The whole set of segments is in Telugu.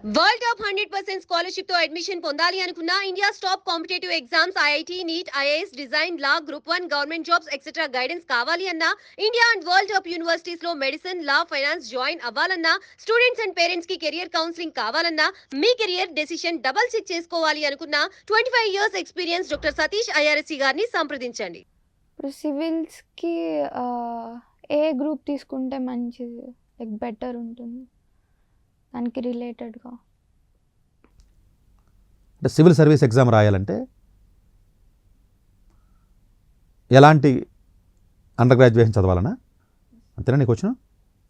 వరల్డ్ టాప్ 100% స్కాలర్షిప్ తో అడ్మిషన్ పొందాలి అనుకున్నా India's top competitive exams IIT NEET IAS design law group 1 government jobs etcetera guidance కావాలి అన్నా India and world top universities లో మెడిసిన్ లా ఫైనాన్స్ జాయిన్ అవ్వాలన్నా స్టూడెంట్స్ అండ్ పేరెంట్స్ కి కెరియర్ కౌన్సిలింగ్ కావాలన్నా మీ కెరియర్ డెసిషన్ డబుల్ చెక్ చేసుకోవాలి అనుకున్నా 25 years experience doctor Satish IRSC గారిని సంప్రదించండి. ఇప్పుడు సివిల్స్కి ఏ గ్రూప్ తీసుకుంటే మంచిది, లైక్ బెటర్ ఉంటుంది దానికి రిలేటెడ్గా? అంటే సివిల్ సర్వీస్ ఎగ్జామ్ రాయాలంటే ఎలాంటి అండర్ గ్రాడ్యుయేషన్ చదవాలనా? అంతేనా నీకు వచ్చిన?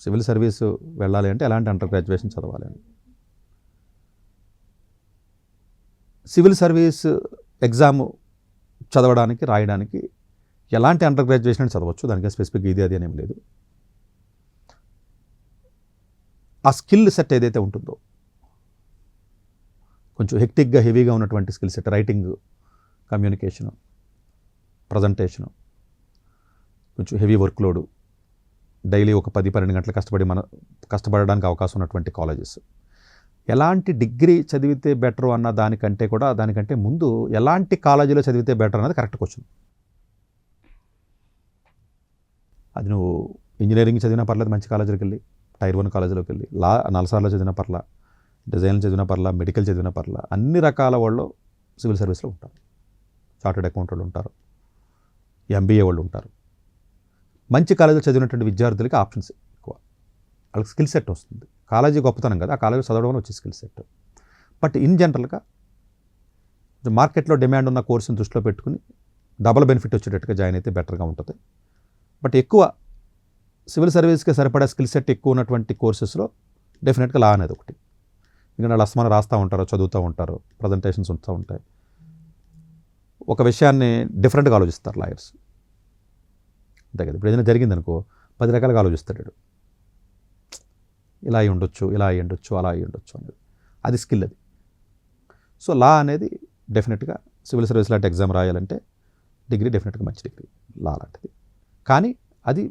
సివిల్ సర్వీసు వెళ్ళాలి అంటే ఎలాంటి అండర్ గ్రాడ్యుయేషన్ చదవాలి అని. సివిల్ సర్వీస్ ఎగ్జామ్ చదవడానికి రాయడానికి ఎలాంటి అండర్ గ్రాడ్యుయేషన్ చదవచ్చు, దానికి స్పెసిఫిక్ ఇది అది అనేం లేదు. ఆ స్కిల్ సెట్ ఏదైతే ఉంటుందో, కొంచెం హెక్టిక్గా హెవీగా ఉన్నటువంటి skill set, writing, communication, presentation, కొంచెం హెవీ వర్క్లోడు, డైలీ ఒక 10-12 గంటలు కష్టపడడానికి అవకాశం ఉన్నటువంటి కాలేజెస్. ఎలాంటి డిగ్రీ చదివితే బెటరు అన్న దానికంటే ముందు ఎలాంటి కాలేజీలో చదివితే బెటర్ అన్నది కరెక్ట్ క్వశ్చన్. అది నువ్వు ఇంజనీరింగ్ చదివినా పర్లేదు, మంచి కాలేజీకి వెళ్ళి, టైర్ 1 కాలేజీలోకి వెళ్ళి, నల్సార్లో చదివిన పర్లా, డిజైన్ చదివిన పర్లా, మెడికల్ చదివిన పర్లా, అన్ని రకాల వాళ్ళు సివిల్ సర్వీస్లో ఉంటారు. చార్టెడ్ అకౌంట్ వాళ్ళు ఉంటారు, ఎంబీఏ వాళ్ళు ఉంటారు. మంచి కాలేజీలో చదివినటువంటి విద్యార్థులకి ఆప్షన్స్ ఎక్కువ, వాళ్ళకి స్కిల్ సెట్ వస్తుంది. కాలేజీ గొప్పతనం కదా, ఆ కాలేజీ చదవడం వచ్చే స్కిల్ సెట్. బట్ ఇన్ జనరల్గా మార్కెట్లో డిమాండ్ ఉన్న కోర్సుని దృష్టిలో పెట్టుకుని డబుల్ బెనిఫిట్ వచ్చేటట్టుగా జాయిన్ అయితే బెటర్గా ఉంటుంది. బట్ ఎక్కువ సివిల్ సర్వీస్కి సరిపడా స్కిల్ సెట్ ఎక్కువ ఉన్నటువంటి కోర్సెస్లో డెఫినెట్గా లా అనేది ఒకటి. ఎందుకంటే వాళ్ళు అస్మాన రాస్తూ ఉంటారు, చదువుతూ ఉంటారు, ప్రజెంటేషన్స్ ఉంటూ ఉంటాయి. ఒక విషయాన్ని డిఫరెంట్గా ఆలోచిస్తారు లాయర్స్, అంతే కదా. ఇప్పుడు ఏదైనా జరిగిందనుకో 10 రకాలుగా ఆలోచిస్తాడు. ఇలా అయి ఉండొచ్చు, ఇలా అయి ఉండొచ్చు, అలా అయి ఉండొచ్చు అనేది, అది స్కిల్ అది. సో లా అనేది డెఫినెట్గా సివిల్ సర్వీస్ లాంటి ఎగ్జామ్ రాయాలంటే డిగ్రీ డెఫినెట్గా మంచి డిగ్రీ లా లాంటిది. కానీ అది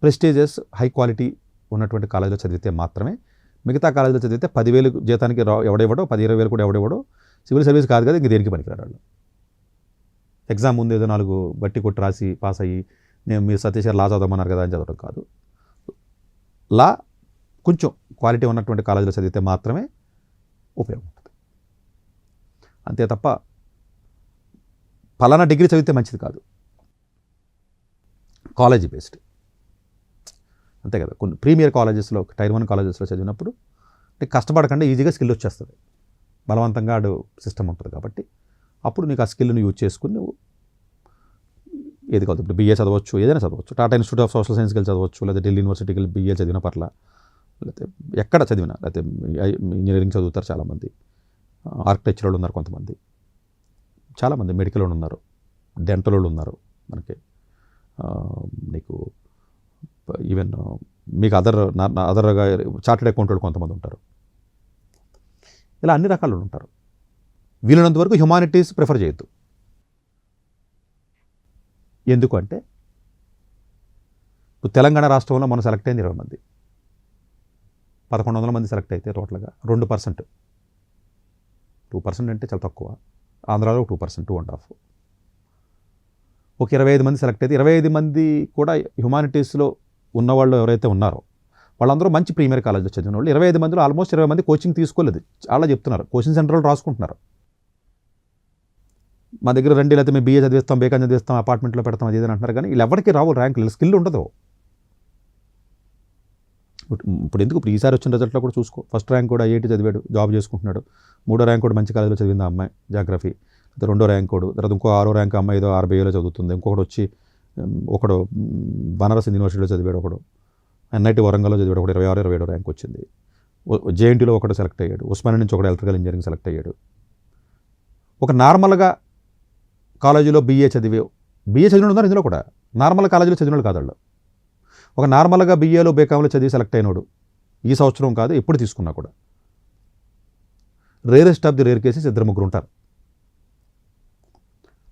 ప్రెస్టీజియస్ హై క్వాలిటీ ఉన్నటువంటి కాలేజీలో చదివితే మాత్రమే. మిగతా కాలేజీలో చదివితే 10,000 జీతానికి ఎవడెవడో, 10-20,000 కూడా ఎవడెవడో సివిల్ సర్వీస్ కాదు కదా, ఇంక దేనికి పనికిరాడు వాళ్ళు. ఎగ్జామ్ ముందు ఏదో 4 బట్టి కొట్టి రాసి పాస్ అయ్యి నేను మీరు సతీష్ గారు లా చదవమన్నారు కదా అని చదవడం కాదు. లా కొంచెం క్వాలిటీ ఉన్నటువంటి కాలేజీలో చదివితే మాత్రమే ఉపయోగం ఉంటుంది. అంతే తప్ప పలానా డిగ్రీ చదివితే మంచిది కాదు, కాలేజీ బేస్డ్ అంతే కదా. కొన్ని ప్రీమియర్ కాలేజెస్లో, టైర్ 1 కాలేజెస్లో చదివినప్పుడు నీకు కష్టపడకుండా ఈజీగా స్కిల్ వచ్చేస్తుంది, బలవంతంగా ఆడు సిస్టమ్ ఉంటుంది కాబట్టి అప్పుడు నీకు ఆ స్కిల్ని యూజ్ చేసుకుని నువ్వు ఏది కాదు. ఇప్పుడు బీఏ చదవచ్చు, ఏదైనా చదవచ్చు, టాటా ఇన్స్టిట్యూట్ ఆఫ్ సోషల్ సైన్స్కి వెళ్ళి చదవచ్చు, లేదా ఢిల్లీ యూనివర్సిటీకి వెళ్ళి బీఏ చదివిన పర్లా, లేకపోతే ఎక్కడ చదివినా, లేకపోతే ఇంజనీరింగ్ చదువుతారు చాలామంది, ఆర్కిటెక్చర్ వాళ్ళు ఉన్నారు కొంతమంది, చాలామంది మెడికల్ వాళ్ళు ఉన్నారు, డెంటల్ వాళ్ళు ఉన్నారు మనకి, నీకు ఈవెన్ మీకు అదర్గా చార్టెడ్ అకౌంట్ వాళ్ళు కొంతమంది ఉంటారు. ఇలా అన్ని రకాలు ఉంటారు. వీలైనంత వరకు హ్యుమానిటీస్ ప్రిఫర్ చేయొద్దు. ఎందుకంటే ఇప్పుడు తెలంగాణ రాష్ట్రంలో మనం సెలెక్ట్ అయింది 20 మంది, 1100 మంది సెలెక్ట్ అయితే టోటల్గా 2%, 2% అంటే చాలా తక్కువ. ఆంధ్రాలో 2%, 2.5. ఒక 25 మంది సెలెక్ట్ అయితే 25 మంది కూడా హ్యుమానిటీస్లో ఉన్నవాళ్ళు ఎవరైతే ఉన్నారో వాళ్ళందరూ మంచి ప్రీమియర్ కాలేజ్లో చదివిన వాళ్ళు. 25 మందిలో ఆల్మోస్ట్ 20 మంది కోచింగ్ తీసుకోలేదు, చాలా చెప్తున్నారు, కోచింగ్ సెంటర్లో రాసుకుంటున్నారు. మా దగ్గర రండి, లేకపోతే మేము బీఏ చదివిస్తాం, బేకాన్ చదివిస్తాం, అపార్ట్మెంట్లో పెడతాం, అది ఏదైనా అంటున్నారు. కానీ వీళ్ళు ఎవరికి రావు ర్యాంకులు, స్కిల్ ఉండదు. ఇప్పుడు ఎందుకు, ఇప్పుడు ఈసారి వచ్చిన రిజల్ట్లో కూడా చూసుకో, ఫస్ట్ ర్యాంక్ కూడా ఐఐటీ చదివాడు, జాబ్ చేసుకుంటున్నాడు. 3వ ర్యాంక్ కూడా మంచి కాలేజీలో చదివింది ఆ అమ్మాయి, జాగ్రఫీ. 2వ ర్యాంక్ కూడా, తర్వాత ఇంకో 6వ ర్యాంక్ అమ్మాయి ఏదో RBIలో చదువుతుంది. ఇంకొకటి వచ్చి ఒకడు బనారస్ యూనివర్సిటీలో చదివాడు, ఒకడు ఎన్ఐటి వరంగల్లో చదివాడు, ఒకటి 26-27 ర్యాంక్ వచ్చింది. జేఎన్టీలో ఒకటి సెలెక్ట్ అయ్యాడు, ఉస్మానియా నుంచి ఒకటి ఎలక్ట్రికల్ ఇంజనీరింగ్ సెలెక్ట్ అయ్యాడు. ఒక నార్మల్గా కాలేజీలో బీఏ చదివిన ఉన్నారు ఇందులో కూడా, నార్మల్ కాలేజీలో చదివిన వాళ్ళు కాదు వాళ్ళు. ఒక నార్మల్గా బీఏలో బీకామ్లో చదివి సెలెక్ట్ అయినాడు ఈ సంవత్సరం కాదు ఎప్పుడు తీసుకున్నా కూడా rarest of the rare cases 2-3 ఉంటారు.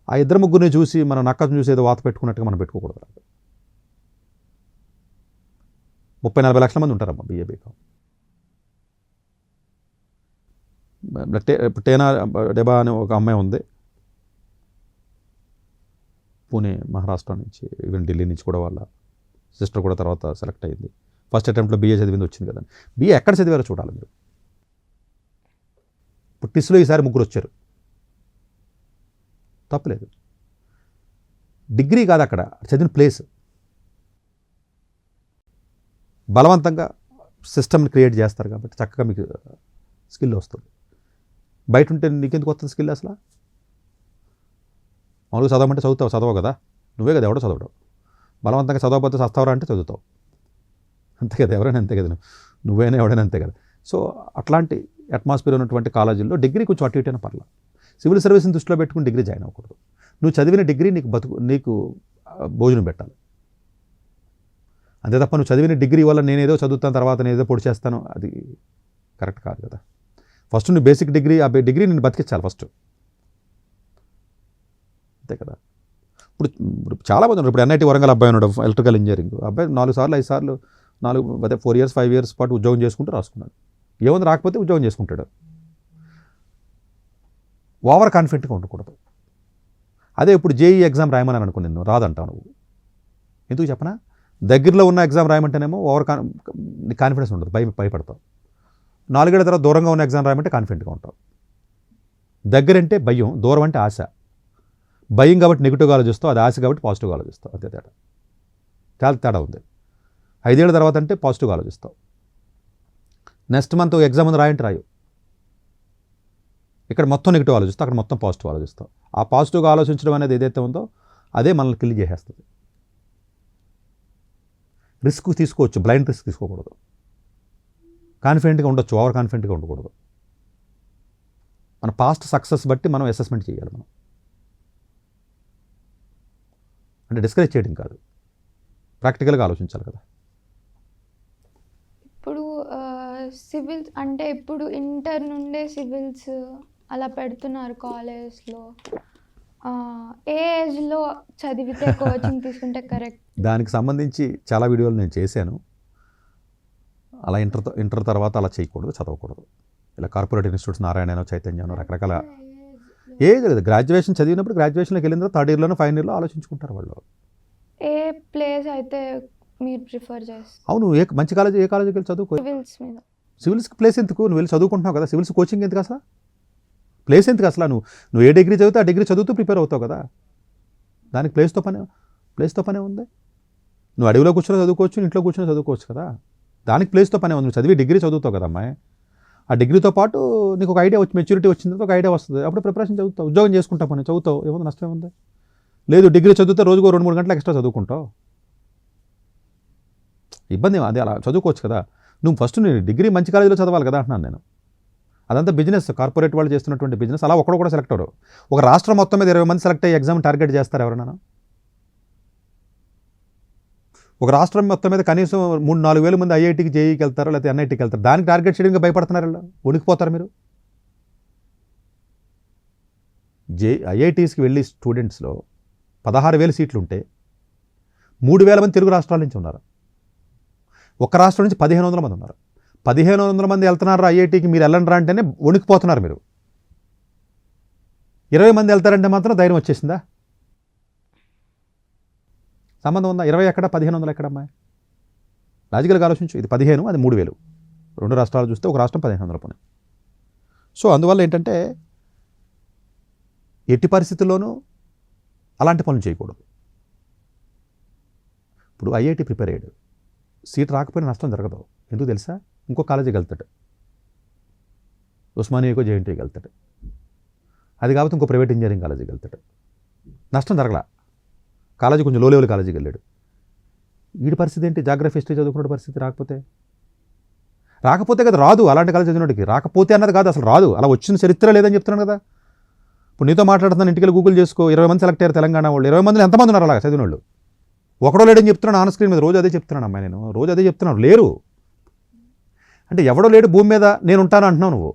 ఆ 2-3 చూసి మన నక్కను చూసి ఏదో వాత పెట్టుకున్నట్టుగా మనం పెట్టుకోకూడదు. 30-40 లక్షల మంది ఉంటారమ్మా బీఏ బీకామ్. టేనా డెబా అనే ఒక అమ్మాయి ఉంది, పూణే మహారాష్ట్ర నుంచి, ఈవెన్ ఢిల్లీ నుంచి కూడా వాళ్ళ సిస్టర్ కూడా తర్వాత సెలెక్ట్ అయింది. ఫస్ట్ అటెంప్ట్లో BA చదివింది వచ్చింది కదండి. BA ఎక్కడ చదివారో చూడాలి మీరు. ఇప్పుడు టిస్లో ఈసారి 3 వచ్చారు, తప్పలేదు. డిగ్రీ కాదు అక్కడ చదివిన ప్లేస్. బలవంతంగా సిస్టమ్ని క్రియేట్ చేస్తారు కాబట్టి చక్కగా మీకు స్కిల్ వస్తుంది. బయట ఉంటే నీకెందుకు వస్తుంది స్కిల్ అసలు? మామూలుగా చదవమంటే చదవవు కదా, నువ్వే కదా ఎవడో చదవడం. బలవంతంగా చదవకపోతే చస్తావరా అంటే చదువుతావు, అంతే కదా, ఎవరైనా అంతే కదా, నువ్వైనా ఎవడైనా అంతే కదా. సో అట్లాంటి అట్మాస్ఫియర్ ఉన్నటువంటి కాలేజీల్లో డిగ్రీ కొంచెం అటు ఇటైనా పర్లేదు. సివిల్ సర్వీస్ని దృష్టిలో పెట్టుకుని డిగ్రీ జాయిన్ అవ్వకూడదు. నువ్వు చదివిన డిగ్రీ నీకు భోజనం పెట్టాలి, అంతే తప్ప నువ్వు చదివిన డిగ్రీ వల్ల నేనేదో చదువుతాను తర్వాత నేనేదో పొడి చేస్తాను, అది కరెక్ట్ కాదు కదా. ఫస్ట్ నువ్వు బేసిక్ డిగ్రీ, ఆ డిగ్రీ నేను బతికించాలి ఫస్ట్, అంతే కదా. ఇప్పుడు చాలామంది ఉన్నారు. ఇప్పుడు NIT వరంగల్ అబ్బాయి ఉన్నాడు, ఎలక్ట్రికల్ ఇంజనీరింగ్ అబ్బాయి 4 సార్లు 5 సార్లు 4 ఇయర్స్ 5 ఇయర్స్ పాటు ఉద్యోగం చేసుకుంటూ రాసుకున్నాడు. ఏముంది, రాకపోతే ఉద్యోగం చేసుకుంటాడు. ఓవర్ కాన్ఫిడెంట్గా ఉండకూడదు. అదే ఇప్పుడు JEE ఎగ్జామ్ రాయమని అనుకో, నిన్ను రాదంటావు నువ్వు. ఎందుకు చెప్పనా? దగ్గరలో ఉన్న ఎగ్జామ్ రాయమంటేనేమో కాన్ఫిడెన్స్ ఉండదు, భయపడతావు. 4 ఏళ్ల తర్వాత దూరంగా ఉన్న ఎగ్జామ్ రాయమంటే కాన్ఫిడెంట్గా ఉంటావు. దగ్గరంటే భయం, దూరం అంటే ఆశ. భయం కాబట్టి నెగిటివ్గా ఆలోచిస్తావు, అది ఆశ కాబట్టి పాజిటివ్గా ఆలోచిస్తావు, అంతే తేడా. చాలా తేడా ఉంది. 5 ఏళ్ల తర్వాత అంటే పాజిటివ్గా ఆలోచిస్తావు. నెక్స్ట్ మంత్ ఎగ్జామ్ ఉంది రాయంటే రాయు. ఇక్కడ మొత్తం నెగిటివ్ ఆలోచిస్తావు, అక్కడ మొత్తం పాజిటివ్ ఆలోచిస్తావు. ఆ పాజిటివ్గా ఆలోచించడం అనేది ఏదైతే ఉందో అదే మనల్ని కిల్ చేసేస్తుంది. రిస్క్ తీసుకోవచ్చు, బ్లైండ్ రిస్క్ తీసుకోకూడదు. కాన్ఫిడెంట్గా ఉండొచ్చు, ఓవర్ కాన్ఫిడెంట్గా ఉండకూడదు. మన పాస్ట్ సక్సెస్ బట్టి మనం అసెస్మెంట్ చేయాలి. మనం అంటే డిస్కరేజ్ చేయడం కాదు, ప్రాక్టికల్గా ఆలోచించాలి కదా. ఇప్పుడు సివిల్స్ అంటే ఇప్పుడు ఇంటర్ నుండే సివిల్స్ అలా పెడుతున్నారు కాలేజ్లో. ఏ ఏజ్లో చదివితే కోచింగ్ తీసుకుంటే కరెక్ట్? దానికి సంబంధించి చాలా వీడియోలు నేను చేశాను. అలా ఇంటర్ తర్వాత అలా చేయకూడదు, చదవకూడదు. ఇలా కార్పొరేట్ ఇన్స్టిట్యూట్స్ నారాయణనో చైతన్యనో రకరకాల ఏజ్ లేదు. గ్రాడ్యుయేషన్ చదివినప్పుడు గ్రాడ్యుయేషన్లోకి వెళ్ళిన తర్వాత 3rd ఇయర్లోనో 5th ఇయర్లో ఆలోచించుకుంటారు వాళ్ళు. ఏ ప్లేస్ అయితే మీరు ప్రిఫర్ చేస్తారు? అవును, మంచి కాలేజ్, ఏ కాలేజీకి వెళ్ళి చదువుకో. సివిల్స్ మీద. సివిల్స్కి ప్లేస్ ఎందుకు? నువ్వు వెళ్ళి చదువుకుంటున్నావు కదా, సివిల్స్ కోచింగ్ ఎందుకు అసలు? ప్లేస్ ఎందుకు అసలు? నువ్వు ఏ డిగ్రీ చదివితే ఆ డిగ్రీ చదువుతూ ప్రిపేర్ అవుతావు కదా. దానికి ప్లేస్తో పనే ఉంది. నువ్వు అడవిలో కూర్చొని చదువుకోవచ్చు, ఇంట్లో కూర్చొని చదువుకోవచ్చు కదా. దానికి ప్లేస్తో పనే ఉంది. నువ్వు చదివి డిగ్రీ చదువుతావు కదా అమ్మాయి. ఆ డిగ్రీతో పాటు నీకు ఒక ఐడియా వచ్చి, మెచ్యూరిటీ వచ్చిన తర్వాత ఒక ఐడియా వస్తుంది, అప్పుడు ప్రిపరేషన్ చదువుతావు, ఉద్యోగం చేసుకుంటావు, పని చదువుతావు, ఏముంది, నష్టం ఏముంది? లేదు, డిగ్రీ చదివితే రోజుకో 2-3 గంటలు ఎక్స్ట్రా చదువుకుంటావు, ఇబ్బంది. అది అలా చదువుకోవచ్చు కదా. నువ్వు ఫస్ట్ నేను డిగ్రీ మంచి కాలేజీలో చదవాలి కదా అంటున్నాను నేను. అదంతా బిజినెస్, కార్పొరేట్ వాళ్ళు చేస్తున్నటువంటి బిజినెస్. అలా ఒకడు కూడా సెలెక్ట్ అవ్వరు. ఒక రాష్ట్రం మొత్తం మీద 20 మంది సెలెక్ట్ అయ్యి ఎగ్జామ్ టార్గెట్ చేస్తారు ఎవరైనా? ఒక రాష్ట్రం మొత్తం మీద కనీసం 3-4 వేల మంది IITకి JEEకి వెళ్తారు, లేకపోతే NITకి వెళ్తారు. దానికి టార్గెట్ చేయడానికి భయపడుతున్నారు, వణికిపోతారు మీరు. IITస్కి వెళ్ళి స్టూడెంట్స్లో 16,000 సీట్లు ఉంటే 3,000 మంది తెలుగు రాష్ట్రాల నుంచి ఉన్నారు. ఒక రాష్ట్రం నుంచి 1,500 మంది ఉన్నారు. 1,500 మంది వెళ్తున్నారు IITకి, మీరు వెళ్ళండి రా అంటేనే వణికిపోతున్నారు మీరు. 20 మంది వెళ్తారంటే మాత్రం ధైర్యం వచ్చేసిందా? సంబంధం ఉందా? 20 ఎక్కడ, 1,500 ఎక్కడ అమ్మాయి? లాజికల్గా ఆలోచించు. ఇది 15, అది 3,000. 2 రాష్ట్రాలు చూస్తే ఒక రాష్ట్రం 1,500 పోనీ. సో అందువల్ల ఏంటంటే ఎట్టి పరిస్థితుల్లోనూ అలాంటి పనులు చేయకూడదు. ఇప్పుడు IIT ప్రిపేర్ అయ్యాడు, సీట్ రాకపోయినా నష్టం జరగదు. ఎందుకు తెలుసా? ఇంకో కాలేజీకి వెళ్తాడు, ఉస్మానియాకో JNTకి వెళ్తాడు. అది కాబట్టి ఇంకో ప్రైవేట్ ఇంజనీరింగ్ కాలేజీకి వెళ్తాడు, నష్టం జరగల. కాలేజీ కొంచెం లో లెవెల్ కాలేజీకి వెళ్ళాడు. వీడి పరిస్థితి ఏంటి? జాగ్రఫీ హిస్టరీ చదువుకున్న పరిస్థితి రాకపోతే కదా రాదు. అలాంటి కాలేజ్ చదివినోడికి రాకపోతే అన్నది కాదు, అసలు రాదు. అలా వచ్చిన చరిత్ర లేదని చెప్తున్నాను కదా. ఇప్పుడు నీతో మాట్లాడుతున్నాను, ఇంటికి గూగుల్ చేసుకో, 20 మంది సెలెక్ట్ అయ్యారు తెలంగాణ వాళ్ళు. 20 మందిలో ఎంతమంది ఉన్నారు అలాగా చదివిన వాళ్ళు? ఒకడో లేడని చెప్తున్నాను ఆన్ స్క్రీన్ మీద. రోజు అదే చెప్తున్నాను అమ్మాయి, నేను రోజు అదే చెప్తున్నాను. లేరు అంటే ఎవడో లేడు భూమి మీద, నేను ఉంటాను అంటున్నావు నువ్వు.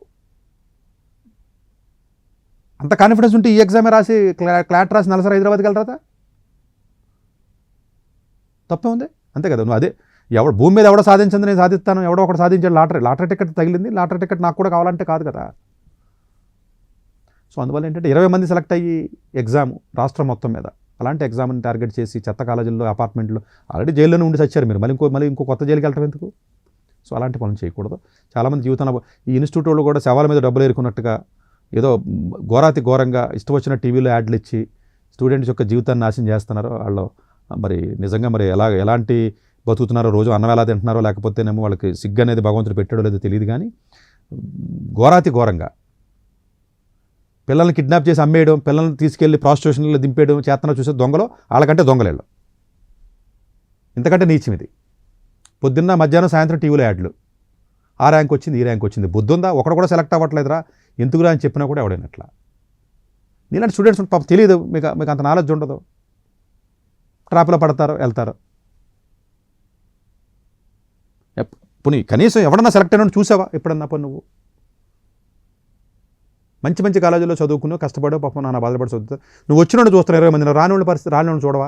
అంత కాన్ఫిడెన్స్ ఉంటే ఈ ఎగ్జామే రాసి క్లాట్ రాసి నలసరి హైదరాబాద్కి వెళ్ళరా? తప్పే ఉంది, అంతే కదా. నువ్వు అదే ఎవడు భూమి మీద ఎవడో సాధించింది నేను సాధిస్తాను, ఎవడో ఒకటి సాధించాడు. లాటరీ టికెట్ తగిలింది, లాటరీ టికెట్ నాకు కూడా కావాలంటే కాదు కదా. సో అందువల్ల ఏంటంటే 20 మంది సెలెక్ట్ అయ్యి ఎగ్జామ్ రాష్ట్రం మొత్తం మీద అలాంటి ఎగ్జామ్ని టార్గెట్ చేసి చెత్త కాలేజీల్లో అపార్ట్మెంట్లో ఆల్రెడీ జైల్లోనే ఉండి చచ్చారు మీరు, మళ్ళీ ఇంకో కొత్త జైలుకి వెళ్ళటం ఎందుకు? సో అలాంటి పనులు చేయకూడదు. చాలామంది జీవితంలో ఈ ఇన్స్టిట్యూట్ వాళ్ళు కూడా శవాల మీద డబ్బులు ఏరుకున్నట్టుగా ఏదో ఘోరంగా ఇష్టం వచ్చిన టీవీలో యాడ్లు ఇచ్చి స్టూడెంట్స్ యొక్క జీవితాన్ని నాశనం చేస్తున్నారు. వాళ్ళు మరి నిజంగా మరి ఎలాంటి బతుకుతున్నారో, రోజు అన్నం ఎలా తింటున్నారో, లేకపోతేనేమో వాళ్ళకి సిగ్గు అనేది భగవంతుడు పెట్టాడో లేదో తెలియదు, కానీ ఘోరంగా పిల్లల్ని కిడ్నాప్ చేసి అమ్మేయడం, పిల్లల్ని తీసుకెళ్ళి ప్రాస్టిట్యూషన్లో దింపేయడం చేతన చూసే దొంగలు వాళ్ళకంటే దొంగలేళ్ళు. ఇంతకంటే నీచం ఇది. పొద్దున్న మధ్యాహ్నం సాయంత్రం టీవీలో యాడ్లు, ఆ ర్యాంక్ వచ్చింది, ఈ ర్యాంక్ వచ్చింది. బుద్ధుందా? ఒకడు కూడా సెలెక్ట్ అవ్వట్లేదురా, ఎందుకురా అని చెప్పినా కూడా ఎవడైనట్లా. నీలాంటి స్టూడెంట్స్ పాపం తెలియదు, మీకు అంత నాలెడ్జ్ ఉండదు, ట్రాప్లో పడతారు, వెళ్తారు. పోనీ కనీసం ఎవడన్నా సెలెక్ట్ అయినా చూసావా ఎప్పుడన్నా? నువ్వు మంచి కాలేజీలో చదువుకున్నావు, కష్టపడో, పాపం నాన్న బాధపడి చదువుతావు. నువ్వు వచ్చినోడు చూస్తారు 20 మంది, రానివాళ్ళ పరిస్థితి, రానివాళ్ళు చూడవా?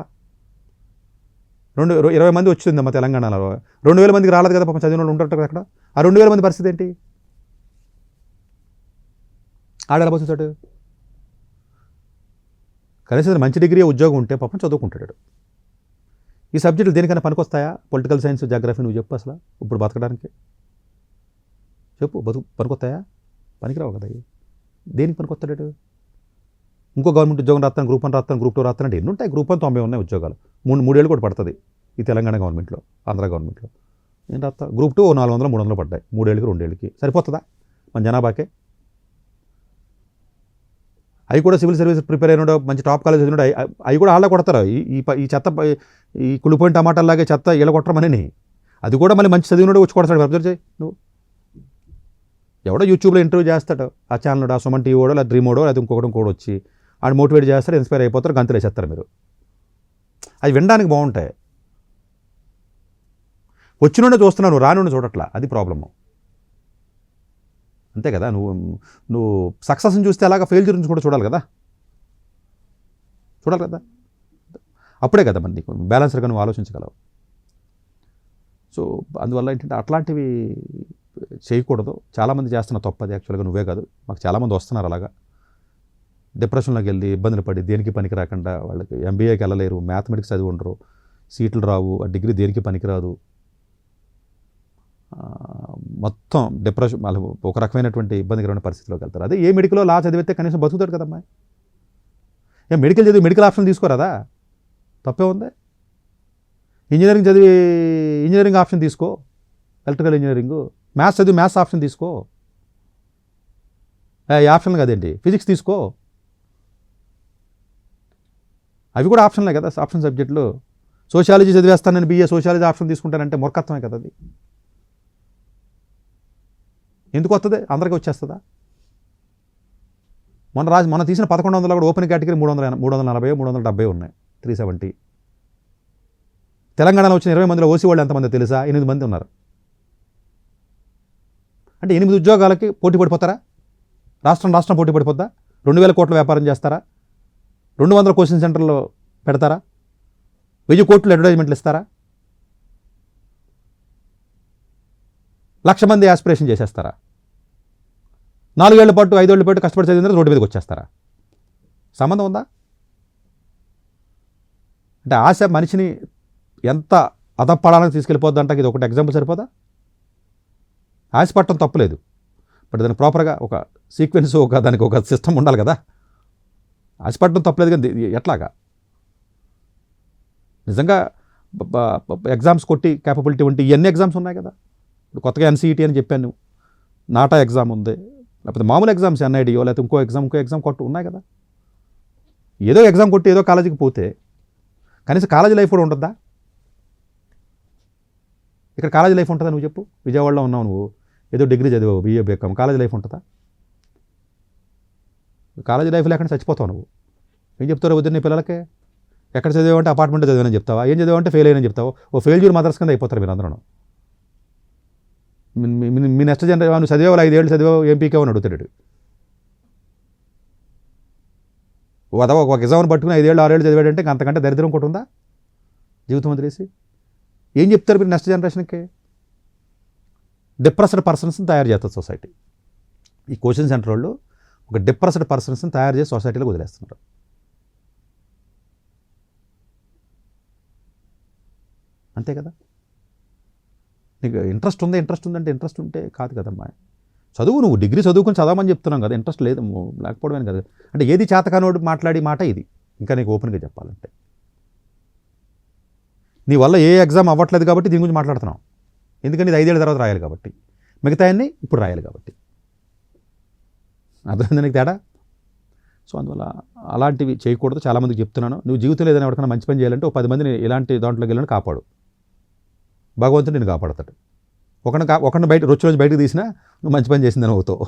20 మంది వచ్చిందమ్మా తెలంగాణలో, 2000 మందికి రాలేదు కదా పాపం, చదివిన వాళ్ళు ఉంటారు అక్కడ. ఆ 2000 మంది పరిస్థితి ఏంటి? ఆడెలా బతుకుతాడు? కనీసం మంచి డిగ్రీ ఉద్యోగం ఉంటే పాపం చదువుకుంటాడు. ఈ సబ్జెక్టులు దేనికైనా పనికొస్తాయా? పొలిటికల్ సైన్స్, జాగ్రఫీ నువ్వు చెప్పు అసలు ఇప్పుడు బతకడానికి చెప్పు, పనికొస్తాయా? పనికిరావు కదా. దేనికి పనికొస్తాడు? ఇంకో గవర్నమెంట్ ఉద్యోగం రాస్తాను, గ్రూప్ 1 రాస్తాను, గ్రూప్ 2 రాస్తాను అంటే ఎన్ని ఉంటాయి? గ్రూప్ 1 90 ఉన్నాయి ఉద్యోగాలు, 3 ఏళ్ళు కూడా పడుతుంది ఈ తెలంగాణ గవర్నమెంట్లో, ఆంధ్ర గవర్నమెంట్లో. ఏం రాస్తా? గ్రూప్ 2 400 300 పడ్డాయి, 3 ఏళ్ళకి 2 ఏళ్ళకి సరిపోతుందా మన జనాభాకే? అవి కూడా సివిల్ సర్వీస్ ప్రిపేర్ అయినాడు, మంచి టాప్ కాలేజ్ చదివినాడు, అవి కూడా వాళ్ళ కొడతారు. ఈ చెత్త, ఈ కుళ్ళిపోయిన టమాటాలాగే చెత్త ఇలా కొట్టరమని, అది కూడా మళ్ళీ మంచి చదివినాడు వచ్చి కొడతాడు. అబ్జర్వ్ చేయి నువ్వు. ఎవడో యూట్యూబ్లో ఇంటర్వ్యూ చేస్తాడు ఆ ఛానల్, ఆ సుమన్ టీవీ ఓడో, లేదా డ్రీమోడో, లేదా ఇంకొకటి వచ్చి ఆడు మోటివేట్ చేస్తారు, ఇన్స్పైర్ అయిపోతారు, గంతులు వేసేస్తారు మీరు. అది వినడానికి బాగుంటాయి. వచ్చినోడే చూస్తున్నావు, రానుండి చూడట్లా, అది ప్రాబ్లము. అంతే కదా. నువ్వు సక్సెస్ని చూస్తే అలాగా ఫెయిల్యూర్ నుంచి కూడా చూడాలి కదా. అప్పుడే కదా మరి నీకు బ్యాలెన్సర్గా నువ్వు ఆలోచించగలవు. సో అందువల్ల ఏంటంటే అట్లాంటివి చేయకూడదు. చాలామంది చేస్తున్న తప్పది యాక్చువల్గా, నువ్వే కాదు, మాకు చాలామంది వస్తున్నారు అలాగా డిప్రెషన్లోకి వెళ్ళి ఇబ్బందులు పడి దేనికి పనికి రాకుండా, వాళ్ళకి ఎంబీఏకి వెళ్ళలేరు, మ్యాథమెటిక్స్ చదివి ఉండరు, సీట్లు రావు, ఆ డిగ్రీ దేనికి పనికిరాదు, మొత్తం డిప్రెషన్, వాళ్ళు ఒక రకమైనటువంటి ఇబ్బందికరమైన పరిస్థితిలోకి వెళ్తారు. అదే ఏ మెడికల్లో లా చదివితే కనీసం బతుకుతాడు కదమ్మా. మెడికల్ చదివి మెడికల్ ఆప్షన్ తీసుకోరాదా? తప్పే ఉంది. ఇంజనీరింగ్ చదివి ఇంజనీరింగ్ ఆప్షన్ తీసుకో, ఎలక్ట్రికల్ ఇంజనీరింగ్. మ్యాథ్స్ చదివి మ్యాథ్స్ ఆప్షన్ తీసుకో. ఈ ఆప్షన్ కదేంటి, ఫిజిక్స్ తీసుకో. అవి కూడా ఆప్షన్లే కదా, ఆప్షన్ సబ్జెక్టులు. సోషియాలజీ చదివేస్తాను నేను, BA సోషియాలజీ ఆప్షన్ తీసుకుంటానంటే మూర్ఖత్వమే కదా అది. ఎందుకు వస్తుంది? అందరికీ వచ్చేస్తుందా? మన తీసిన 1100 కూడా ఓపెన్ కేటగిరీ 340 370 ఉన్నాయి, 370. తెలంగాణలో వచ్చిన 20 మందిలో ఓసీ వాళ్ళు ఎంతమంది తెలుసా? 8 మంది ఉన్నారు. అంటే 8 ఉద్యోగాలకి పోటీ పడిపోతారా? రాష్ట్రం పోటీ పడిపోద్దా? 2000 కోట్ల వ్యాపారం చేస్తారా? 200 కోచింగ్ సెంటర్లో పెడతారా? 1000 కోట్లు అడ్వర్టైజ్మెంట్లు ఇస్తారా? 1,00,000 మంది యాస్పిరేషన్ చేసేస్తారా? 4 ఏళ్ల పాటు 5 ఏళ్ల పాటు కష్టపడి చదివిన రోడ్డు మీదకి వచ్చేస్తారా? సంబంధం ఉందా? అంటే ఆశ మనిషిని ఎంత అదపడాలని తీసుకెళ్ళిపోద్ది అంటే ఇది ఒకటి ఎగ్జాంపుల్ సరిపోదా? ఆశ పట్టడం తప్పులేదు, బట్ దానికి ప్రాపర్గా ఒక సీక్వెన్స్, దానికి ఒక సిస్టమ్ ఉండాలి కదా. ఆశ పట్టడం తప్పులేదు, కానీ ఎట్లాగా నిజంగా ఎగ్జామ్స్ కొట్టి క్యాపబిలిటీ ఉంటే ఇవన్నీ ఎగ్జామ్స్ ఉన్నాయి కదా. ఇప్పుడు కొత్తగా NCET అని చెప్పాను, నాటా ఎగ్జామ్ ఉంది, లేకపోతే మామూలు ఎగ్జామ్స్ NIDO, లేకపోతే ఇంకో ఎగ్జామ్ కొట్టు ఉన్నాయి కదా. ఏదో ఎగ్జామ్ కొట్టి ఏదో కాలేజీకి పోతే కనీసం కాలేజీ లైఫ్ కూడా ఉంటుందా? ఇక్కడ కాలేజీ లైఫ్ ఉంటుందా? నువ్వు చెప్పు. విజయవాడలో ఉన్నావు నువ్వు, ఏదో డిగ్రీ చదివావు, BA BCom, కాలేజీ లైఫ్ ఉంటుందా? కాలేజీ లైఫ్ లేకుండా చచ్చిపోతావు నువ్వు. ఏం చెప్తావు వద్దు నీ పిల్లలకే? ఎక్కడ చదివావంటే అపార్ట్మెంట్ చదివానని చెప్తావా? ఏం చదివావంటే ఫెయిల్ అయ్యని చెప్తావు. ఓ ఫెయిల్యూర్ మదర్స్ కింద అయిపోతారు మీరు అందరూ. మీ నెక్స్ట్ జనరేషన్ నువ్వు చదివావు 5 ఏళ్ళు చదివావు, ఏం పీకావు అని అడుగుతాడు. ఒక ఎగ్జామ్ని పట్టుకుని 5 ఏళ్ళు 6 ఏళ్ళు చదివాడంటే అంతకంటే దరిద్రం ఒకటి ఉందా జీవితం వదిలేసి? ఏం చెప్తారు మీరు నెక్స్ట్ జనరేషన్కి? డిప్రెస్డ్ పర్సన్స్ని తయారు చేస్తారు సొసైటీ. ఈ కోచింగ్ సెంటర్ వాళ్ళు ఒక డిప్రెస్డ్ పర్సన్స్ని తయారు చేసి సొసైటీలో వదిలేస్తున్నారు. అంతే కదా. నీకు ఇంట్రెస్ట్ ఉందంటే ఇంట్రెస్ట్ ఉంటే కాదు కదమ్మా. చదువు, నువ్వు డిగ్రీ చదువుకొని చదవమని చెప్తున్నాం కదా, ఇంట్రెస్ట్ లేదు లేకపోవడమే కదా. అంటే ఏది చేతకానోడు మాట్లాడి మాట ఇది. ఇంకా నీకు ఓపెన్గా చెప్పాలంటే నీ వల్ల ఏ ఎగ్జామ్ అవ్వట్లేదు కాబట్టి దీని గురించి మాట్లాడుతున్నాం. ఎందుకని ఇది 5 ఏళ్ళ తర్వాత రాయాలి కాబట్టి, మిగతా అన్నీ ఇప్పుడు రాయాలి కాబట్టి. అర్థమైంది నీకు తేడా? సో అందువల్ల అలాంటివి చేయకూడదు. చాలామందికి చెప్తున్నాను, నువ్వు జీవితంలో ఏదైనా ఎవరికైనా మంచి పని చేయాలంటే 10 మందిని ఇలాంటి దాంట్లోకి వెళ్ళని కాపాడు, భగవంతుడు నేను కాపాడతాడు. ఒకరిని బయట రొచ్చులోంచి బయటకు తీసినా నువ్వు మంచి పని చేసిందని అవుతావు.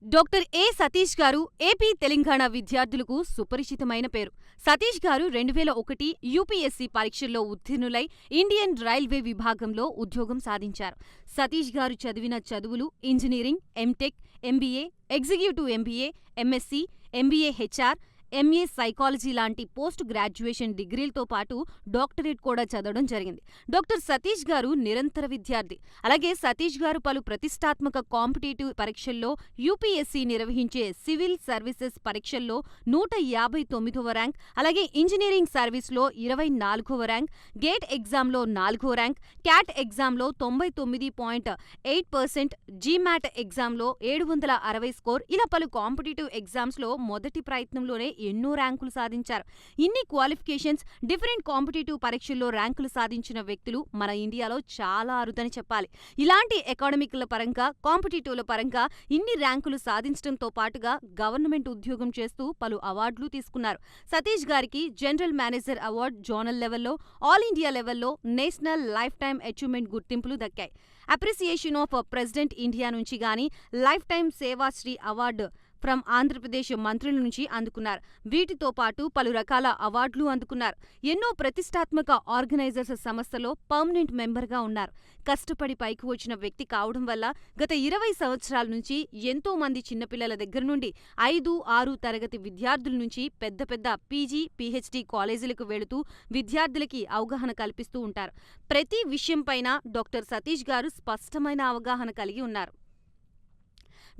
డాక్టర్ ఏ సతీష్ గారు ఏపీ తెలంగాణ విద్యార్థులకు సుపరిచితమైన పేరు. సతీష్ గారు 2001 యూపీఎస్సీ పరీక్షల్లో ఉత్తీర్ణులై ఇండియన్ రైల్వే విభాగంలో ఉద్యోగం సాధించారు. సతీష్ గారు చదివిన చదువులు engineering, MTech, MBA, executive MBA, MSc, MBA HR, MA psychology లాంటి పోస్ట్ గ్రాడ్యుయేషన్ డిగ్రీలతో పాటు డాక్టరేట్ కూడా చదవడం జరిగింది. డాక్టర్ సతీష్ గారు నిరంతర విద్యార్థి. అలాగే సతీష్ గారు పలు ప్రతిష్టాత్మక కాంపిటేటివ్ పరీక్షల్లో యూపీఎస్సీ నిర్వహించే సివిల్ సర్వీసెస్ పరీక్షల్లో 159వ ర్యాంక్, అలాగే ఇంజనీరింగ్ సర్వీస్లో 24వ ర్యాంక్, గేట్ ఎగ్జామ్లో 4వ ర్యాంక్, క్యాట్ ఎగ్జామ్లో 99.8%, జీమాట్ ఎగ్జామ్లో 760 స్కోర్, ఇలా పలు కాంపిటేటివ్ ఎగ్జామ్స్లో మొదటి ప్రయత్నంలోనే ఎన్నో ర్యాంకులు సాధించారు. ఇన్ని క్వాలిఫికేషన్స్, డిఫరెంట్ కాంపిటేటివ్ పరీక్షల్లో ర్యాంకులు సాధించిన వ్యక్తులు మన ఇండియాలో చాలా అరుదని చెప్పాలి. ఇలాంటి అకాడమిక్ల పరంగా, కాంపిటేటివ్ల పరంగా ఇన్ని ర్యాంకులు సాధించడంతో పాటుగా గవర్నమెంట్ ఉద్యోగం చేస్తూ పలు అవార్డులు తీసుకున్నారు. సతీష్ గారికి జనరల్ మేనేజర్ అవార్డు జోనల్ లెవెల్లో, ఆల్ ఇండియా లెవెల్లో నేషనల్ లైఫ్ టైమ్ అచీవ్మెంట్ గుర్తింపులు దక్కాయి. అప్రిసియేషన్ ఆఫ్ ప్రెసిడెంట్ ఇండియా నుంచి గానీ lifetime Sevashri award from Andhra Pradesh మంత్రుల నుంచి అందుకున్నారు. వీటితో పాటు పలు రకాల అవార్డులు అందుకున్నారు. ఎన్నో ప్రతిష్టాత్మక ఆర్గనైజర్స్ సంస్థలో పర్మనెంట్ మెంబర్గా ఉన్నారు. కష్టపడి పైకి వచ్చిన వ్యక్తి కావడం వల్ల గత 20 సంవత్సరాల నుంచి ఎంతో మంది చిన్నపిల్లల దగ్గర నుండి 5, 6 తరగతి విద్యార్థుల నుంచి పెద్ద పెద్ద పీజీ, పీహెచ్డీ కాలేజీలకు వెళుతూ విద్యార్థులకి అవగాహన కల్పిస్తూ ఉంటారు. ప్రతి విషయంపైన డాక్టర్ సతీష్ గారు స్పష్టమైన అవగాహన కలిగి ఉన్నారు.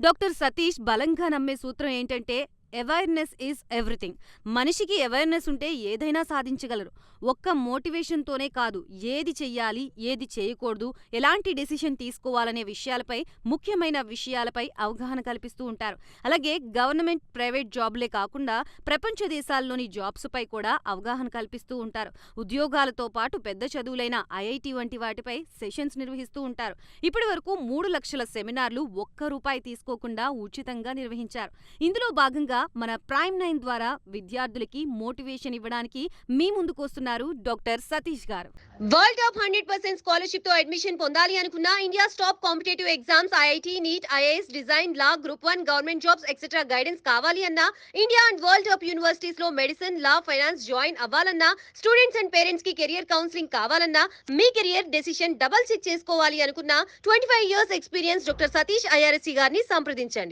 డాక్టర్ సతీష్ బలంగా నమ్మే సూత్రం ఏంటంటే అవేర్నెస్ ఈజ్ ఎవ్రీథింగ్. మనిషికి అవేర్నెస్ ఉంటే ఏదైనా సాధించగలరు. ఒక్క మోటివేషన్తోనే కాదు, ఏది చెయ్యాలి, ఏది చేయకూడదు, ఎలాంటి డెసిషన్ తీసుకోవాలనే విషయాలపై, ముఖ్యమైన విషయాలపై అవగాహన కల్పిస్తూ ఉంటారు. అలాగే గవర్నమెంట్, ప్రైవేట్ జాబ్లే కాకుండా ప్రపంచ దేశాల్లోని జాబ్స్పై కూడా అవగాహన కల్పిస్తూ ఉంటారు. ఉద్యోగాలతో పాటు పెద్ద చదువులైన ఐఐటి వంటి వాటిపై సెషన్స్ నిర్వహిస్తూ ఉంటారు. ఇప్పటి వరకు 3 లక్షల సెమినార్లు ₹1 తీసుకోకుండా ఉచితంగా నిర్వహించారు. ఇందులో భాగంగా మన ప్రైమ్ 9 ద్వారా విద్యార్థులకి మోటివేషన్ ఇవ్వడానికి మీ ముందుకొస్తున్నారు డాక్టర్ సతీష్ గారు. వరల్డ్ టాప్ 100% స్కాలర్షిప్ తో అడ్మిషన్ పొందాలి అనుకున్నా India top competitive exams IIT, NEET, IAS, design, law, group 1 government jobs etcetera guidance కావాలి అన్నా, India and world top universities లో మెడిసిన్, లా, ఫైనాన్స్ జాయిన్ అవ్వాలన్నా, స్టూడెంట్స్ అండ్ పేరెంట్స్ కి కెరియర్ కౌన్సిలింగ్ కావాలన్నా, మీ కెరియర్ డెసిషన్ డబుల్ చెక్ చేసుకోవాలి అనుకున్నా 25 years experience doctor Satish IRSC గారిని సంప్రదించండి.